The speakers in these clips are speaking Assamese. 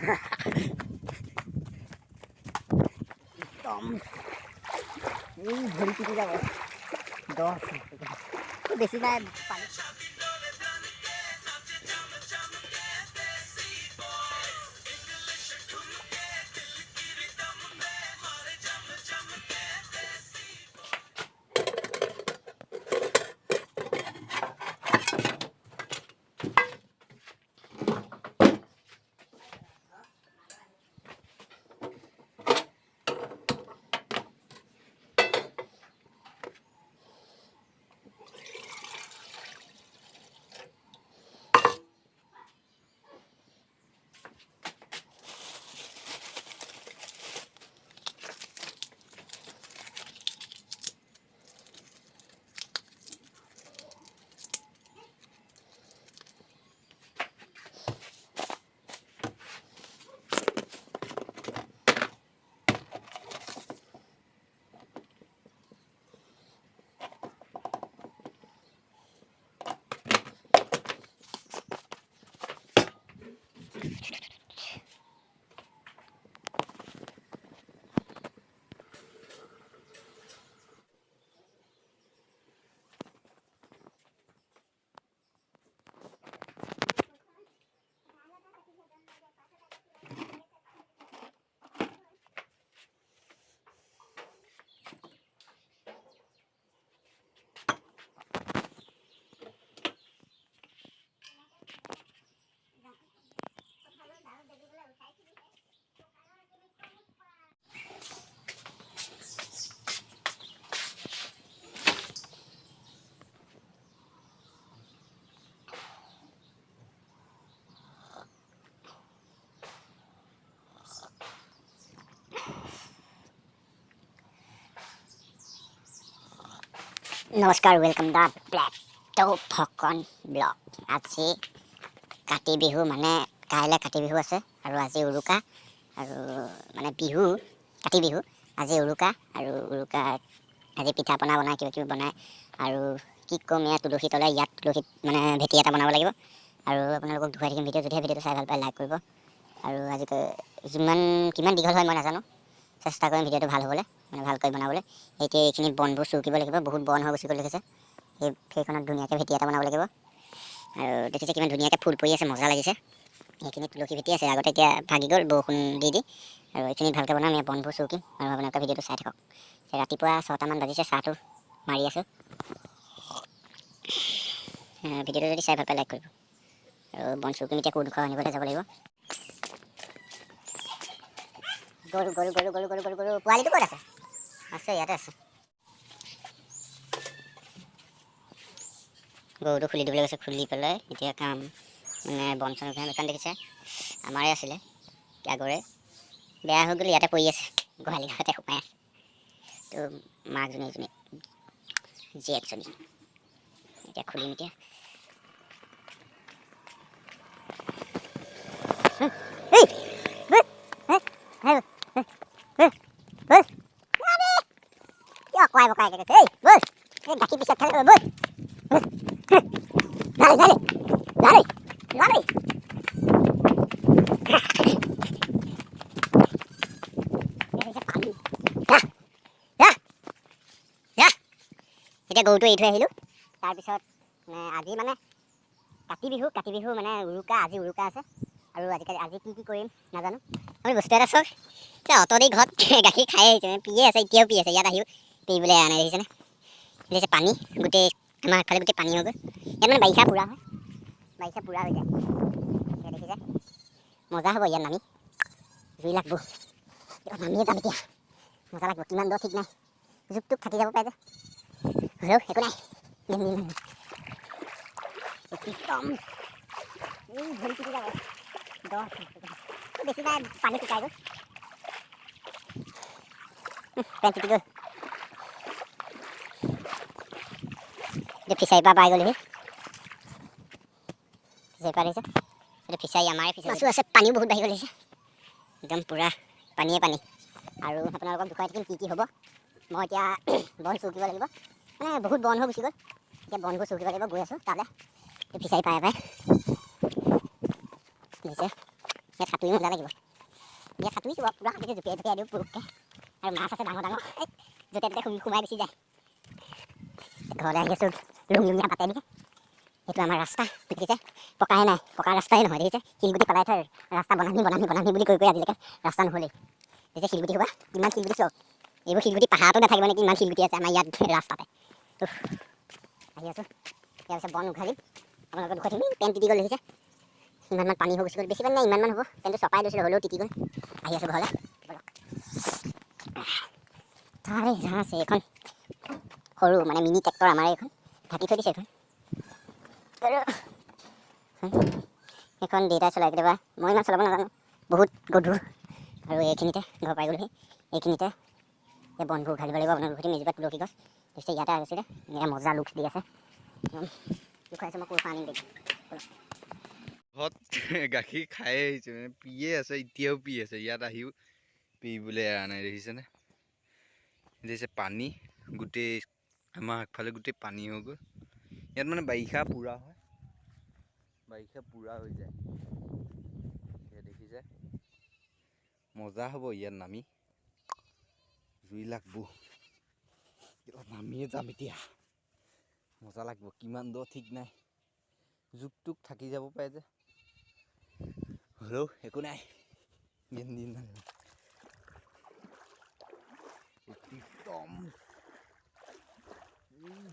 একদম এই ভৰি পিটি যাব বেছি নাই পানী নমস্কাৰ ওয়েলকাম দা ব্লেক টু ফকন ব্লগ আজি কাতি বিহু মানে কাইলৈ কাতি বিহু আছে আৰু আজি উৰুকা আৰু মানে বিহু কাতি বিহু আজি উৰুকা আৰু উৰুকাত আজি পিঠা পনা বনাই কিবা কিবি বনাই আৰু কি কম ইয়াত তুলসী তলে ইয়াত তুলসীত মানে ভেটি এটা বনাব লাগিব আৰু আপোনালোকক ধুৱাই থাকিম ভিডিঅ' যদিহে ভিডিঅ'টো চাই ভাল পায় লাইক কৰিব আৰু আজি কিমান দীঘল হয় মই নাজানো চেষ্টা কৰিম ভিডিঅ'টো ভাল হ'বলৈ মানে ভালকৈ বনাবলৈ এতিয়া এইখিনি বনবোৰ চুকিব লাগিব বহুত বন হৈ গুচি গ'ল দেখিছে সেইখনত ধুনীয়াকৈ ভেটি এটা বনাব লাগিব আৰু দেখিছে কিমান ধুনীয়াকৈ ফুল পৰি আছে মজা লাগিছে এইখিনি তুলসী ভেটি আছে আগতে এতিয়া ভাগি গ'ল বৰষুণ দি আৰু এইখিনি ভালকৈ বনাম ইয়াত বনবোৰ চুকিম আৰু আপোনালোকে ভিডিঅ'টো চাই থাকক ৰাতিপুৱা 6টামান বাজিছে চাহটো মাৰি আছোঁ ভিডিঅ'টো যদি চাই ভাল পায় লাইক কৰিব আৰু বন চুকিম এতিয়া কোৰ আনিবলৈ যাব লাগিব গৰু গৰু গৰু গৰু গৰু গৰু গৰু পোৱালিটো ক'ত আছে আছে ইয়াতে আছে গৰুটো খুলি দিবলৈ গৈছে খুলি পেলাই এতিয়া কাম মানে বন চন দোকান দেখিছে আমাৰে আছিলে আগৰে বেয়া হৈ গ'ল ইয়াতে পৰি আছে গোহালি ঘৰতে সোমাই আছে তো মাকজনী এজনী জীয়েকজনী এতিয়া খুলিম এতিয়া quay vào quay cái thế bơi cái đặt cái bị sạch thế rồi bơi ra đi ra đi ra đi এতিয়া গৰুটো এৰি থৈ আহিলোঁ তাৰপিছত আজি মানে কাতি বিহু মানে উৰুকা আজি উৰুকা আছে আৰু আজি কি কৰিম নাজানো আমি বস্তু এটা চাওক এতিয়া অত দি ঘৰত গাখীৰ খাই আহিছে পিয়ে আছে এতিয়াও পি আছে ইয়াত আহিও পিবলৈ আনে দেখিছেনে দেখিছে পানী গোটেই আমাৰ আগফালে গোটেই পানী হৈ গ'ল ইয়াত মানে বাৰিষা পূৰা হয় হৈ যায় দেখিছে মজা হ'ব ইয়াত নামি জুই লাগব নামিয়ে যাম এতিয়া মজা লাগিব কিমান দূৰ ঠিক নাই জুক টুক থাকি যাব পাৰে যে হ'লেও একো নাই একদম এই ভৰি পিটি যাব বেছি নাই পানী শুকাই গ'ল পেণ্ট পিটি গ'ল ফিচাৰী পৰা পাই গ'লহি ফিচাৰী পৰা আহিছে এইটো ফিচাৰী আমাৰে ফিচাৰী মাছো আছে পানীও বহুত বাঢ়ি গ'ল আহিছে একদম পূৰা পানীয়ে পানী আৰু আপোনালোকক দেখুৱাই থাকিম কি হ'ব মই এতিয়া বন চুকিব লাগিব মানে বহুত বন হৈ গুচি গ'ল এতিয়া বনবোৰ চুকিব লাগিব গৈ আছোঁ তালৈ ফিচাৰী পাই দিছে ইয়াত সাঁতুৰি মজা লাগিব ইয়াত সাঁতুৰিছোঁ বাৰু পূৰা সাঁতুৰিছোঁ জঁপিয়াই দিওঁ পুৰুষকৈ আৰু মাছ আছে ডাঙৰ ডাঙৰ য'তে ত'তে সোমাই গুচি যায় ঘৰলৈ আহি আছোঁ লুঙলুঙীয়া পাতে দিয়ে এইটো আমাৰ ৰাস্তা দেখিছে পকাই নাই পকা ৰাস্তাই নহয় দেখিছে শিলগুটি পেলাই থৈ ৰাস্তা বনামি বুলি কৈ আজিলৈকে ৰাস্তা নহ'লেই দেখিছে শিলগুটি হোৱা কিমান শিলগুটি চব এইবোৰ শিলগুটি পাহাৰতো নাথাকিব নেকি ইমান শিলগুটি আছে আমাৰ ইয়াত ৰাস্তাতে আহি আছোঁ ইয়াৰ পিছত বন উঘালি আপোনালোকে দুখ থাকিবি পেণ্ট তিতি গ'ল দেখিছে ইমানমান পানী হৈ গুচি গ'ল বেছি পানী নাই ইমানমান হ'ব পেণ্টটো চপাই লৈছিলোঁ হ'লেও তিতি গ'ল আহি আছোঁ ঘৰলৈ তাৰে জাহাজ এইখন সৰু মানে মিনি ট্ৰেক্টৰ আমাৰ এইখন ঢাকি থৈ দিছে এইখন এইখন দেউতাই চলাই কেতিয়াবা মই ইমান চলাব নাজানো বহুত গধুৰ আৰু এইখিনিতে ঘৰ পাই গ'লোহি এইখিনিতে এই বনবোৰ উঘালিব লাগিব আপোনালোকৰ সৈতে মেজিপাত তুলসী গছ নিশ্চয় ইয়াতে আছিলে এয়া মজা লুক দি আছে দেখুৱাইছোঁ মই কোৰখন আনিম দেই ঘৰত গাখীৰ খাই আহিছে মানে পিয়ে আছে এতিয়াও পি আছে ইয়াত আহিও পিবলৈ এৰা নাই দেখিছেনে দেখিছে পানী গোটেই আমাৰ আগফালে গোটেই পানী হৈ গ'ল ইয়াত মানে বাৰিষা পূৰা হয় বাৰিষা পূৰা হৈ যায় দেখিছে মজা হ'ব ইয়াত নামি জুই লাগব নামিয়ে যাম এতিয়া মজা লাগিব কিমান দ ঠিক নাই জোক তোক থাকি যাব পাৰে যে হ'লেও একো নাই দিন একদম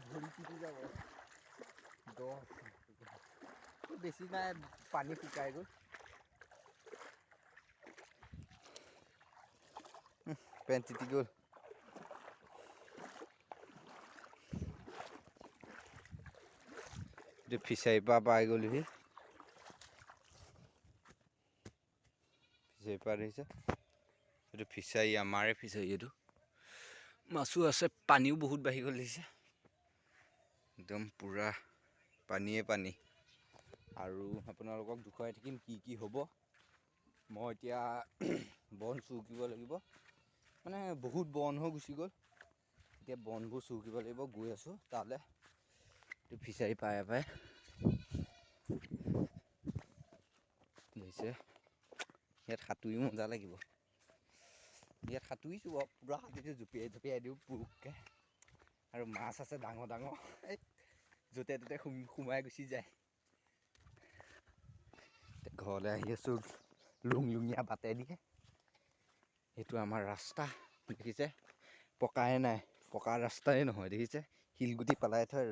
ভৰি তিতি যাব বেছি নাই পানী শুকাই গ'ল পেণ্ট তিতি গ'ল ফিচাৰীৰ পৰা পাই গ'লোহি ফিচাৰীৰ পৰা দেখিছে এইটো ফিচাৰী আমাৰে ফিচাৰী এইটো মাছো আছে পানীও বহুত বাঢ়ি গ'ল দেখিছে একদম পূৰা পানীয়ে পানী আৰু আপোনালোকক দেখুৱাই থাকিম কি হ'ব মই এতিয়া বন চুকিব লাগিব মানে বহুত বন হৈ গুচি গ'ল এতিয়া বনবোৰ চুকিব লাগিব গৈ আছোঁ তালৈ ফিচাৰী পাই দেখিছে ইয়াত সাঁতুৰি মজা লাগিব ইয়াত সাঁতুৰিছোঁ বাৰু পূৰা সাঁতুৰিছোঁ জঁপিয়াই দিওঁ পুৰুষকৈ আৰু মাছ আছে ডাঙৰ ডাঙৰ য'তে ত'তে সোমাই গুচি যায় ঘৰলৈ আহি আছোঁ লুঙলুঙীয়া বাটে দিয়ে এইটো আমাৰ ৰাস্তা দেখিছে পকাই নাই পকা ৰাস্তাই নহয় দেখিছে শিলগুটি পেলাই থৈ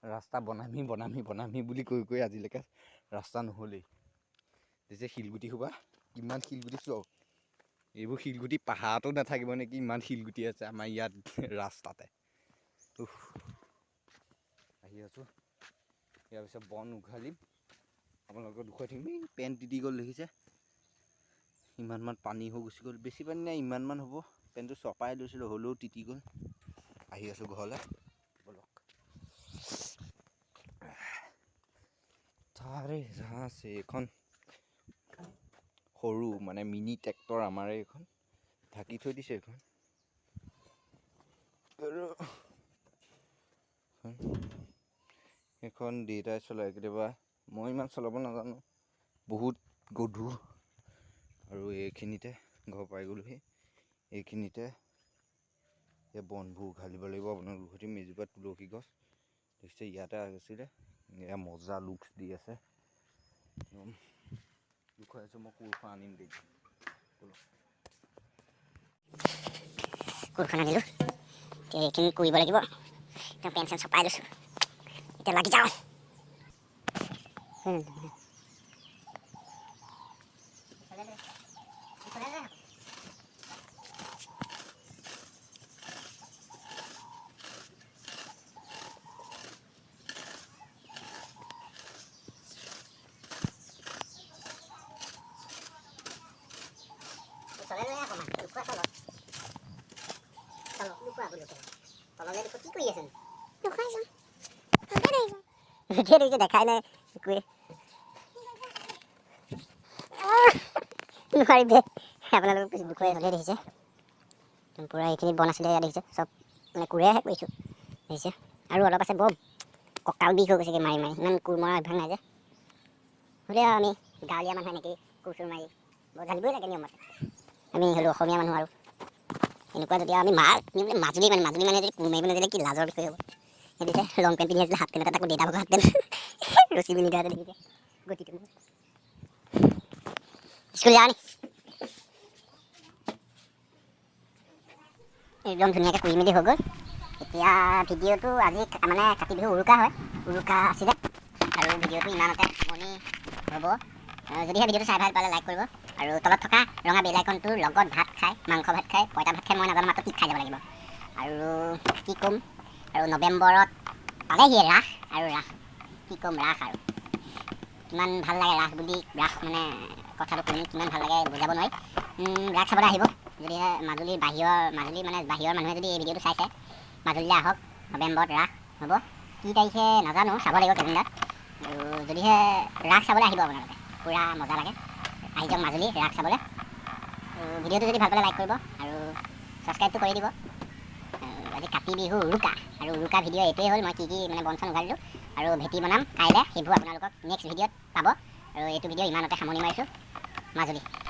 ৰাস্তা বনামি বুলি কৈ আজিলৈকে ৰাস্তা নহ'লেই দেখিছে শিলগুটি সোপা কিমান শিলগুটি চওক এইবোৰ শিলগুটি পাহাৰতো নাথাকিব নেকি ইমান শিলগুটি আছে আমাৰ ইয়াত ৰাস্তাতে আহি আছোঁ ইয়াৰ পিছত বন উঘালিম আপোনালোকৰ দুখ থাকিবি পেণ্ট তিতি গ'ল দেখিছে ইমানমান পানী হৈ গুচি গ'ল বেছি পানী নাই ইমানমান হ'ব পেণ্টটো চপাই লৈছিলোঁ হ'লেও তিতি গ'ল আহি আছোঁ ঘৰলৈ বলক তাৰে জাহাজ এইখন সৰু মানে মিনি ট্ৰেক্টৰ আমাৰ এইখন ঢাকি থৈ দিছে এইখন এইখন দেউতাই চলাই কেতিয়াবা মই ইমান চলাব নাজানো বহুত গধুৰ আৰু এইখিনিতে ঘৰ পাই গ'লোহি এইখিনিতে এই বনবোৰ উঘালিব লাগিব আপোনালোকৰ সৈতে মেজিপাত তুলসী গছ দেখিছে ইয়াতে আছিলে এয়া মজা লুক দি আছে একদম দেখুৱাই আছোঁ মই কোৰখন আনিম দেই কোৰখন আনিলোঁ এতিয়া এইখিনি কৰিব লাগিব এতিয়া পেন চেন চপাই লৈছোঁ এতিয়া লাগি যাওঁ দেখাই নাই একোৱে নোৱাৰিব আপোনালোকক দেখুৱাই হ'লে দেখিছে পূৰা এইখিনি বন আছিলে ইয়াত দেখিছে চব মানে কোৰেহে কৰিছোঁ দেখিছে আৰু অলপ আছে বৰ কঁকাল বিষ হৈ গৈছেগৈ মাৰি ইমান কোৰ মৰা অভ্যাস নাই যে হ'লেও আমি গাঁৱলীয়া মানুহ এনেকৈ কোৰ চোৰ মাৰি জানিবই লাগে নিয়মতে আমি হ'লো অসমীয়া মানুহ আৰু এনেকুৱা যদি আমি মাজুলী মানে যদি কোৰ মাৰিব নাজানে কি লাজৰ বিষয় হ'ব সেইটোতে লং পেণ্ট পিন্ধি আছিলে হাফ পেণ্ট এটা তাকো দেউতা ভাগৰ হাফ পেণ্ট ৰছী পিন্ধি থোৱা দেখিছে গতিটো স্কুল যাওঁ নি একদম ধুনীয়াকৈ কৰি মেলি হৈ গ'ল এতিয়া ভিডিঅ'টো আজি মানে কাতি বিহু উৰুকা হয় উৰুকা আছিলে আৰু ভিডিঅ'টো ইমানতে সামৰণি হ'ব যদিহে ভিডিঅ'টো চাই ভাল পালে লাইক কৰিব আৰু তলত থকা ৰঙা বেল আইকনটোৰ লগত ভাত খাই মাংস ভাত খাই পইতা ভাত খাই মই নাজানো মাত্ৰ পিক খাই যাব লাগিব আৰু কি ক'ম আৰু নৱেম্বৰত পালেহি ৰাস আৰু ৰাস কি ক'ম ৰাস আৰু কিমান ভাল লাগে ৰাস বুলি ৰাস মানে কথাটো শুনি কিমান ভাল লাগে বুজাব নোৱাৰি ৰাস চাবলৈ আহিব যদিহে মাজুলীৰ বাহিৰৰ মানুহে যদি এই ভিডিঅ'টো চাইছে মাজুলীলৈ আহক নৱেম্বৰত ৰাস হ'ব কি তাৰিখে নাজানো চাব লাগিব কেলেণ্ডাৰত আৰু যদিহে ৰাস চাবলৈ আহিব আপোনালোকে পূৰা মজা লাগে আহি যাওক মাজুলী ৰাস চাবলৈ ভিডিঅ'টো যদি ভাল পালে লাইক কৰিব আৰু ছাবস্ক্ৰাইবটো কৰি দিব আজি কাতি বিহু উৰুকা আৰু উৰুকা ভিডিঅ' এইটোৱে হ'ল মই কি মানে বন চন উঘালিলোঁ আৰু ভেটি বনাম কাইলৈ সেইবোৰ আপোনালোকক নেক্সট ভিডিঅ'ত পাব আৰু এইটো ভিডিঅ' ইমানতে সামৰণি মাৰিছোঁ মাজুলী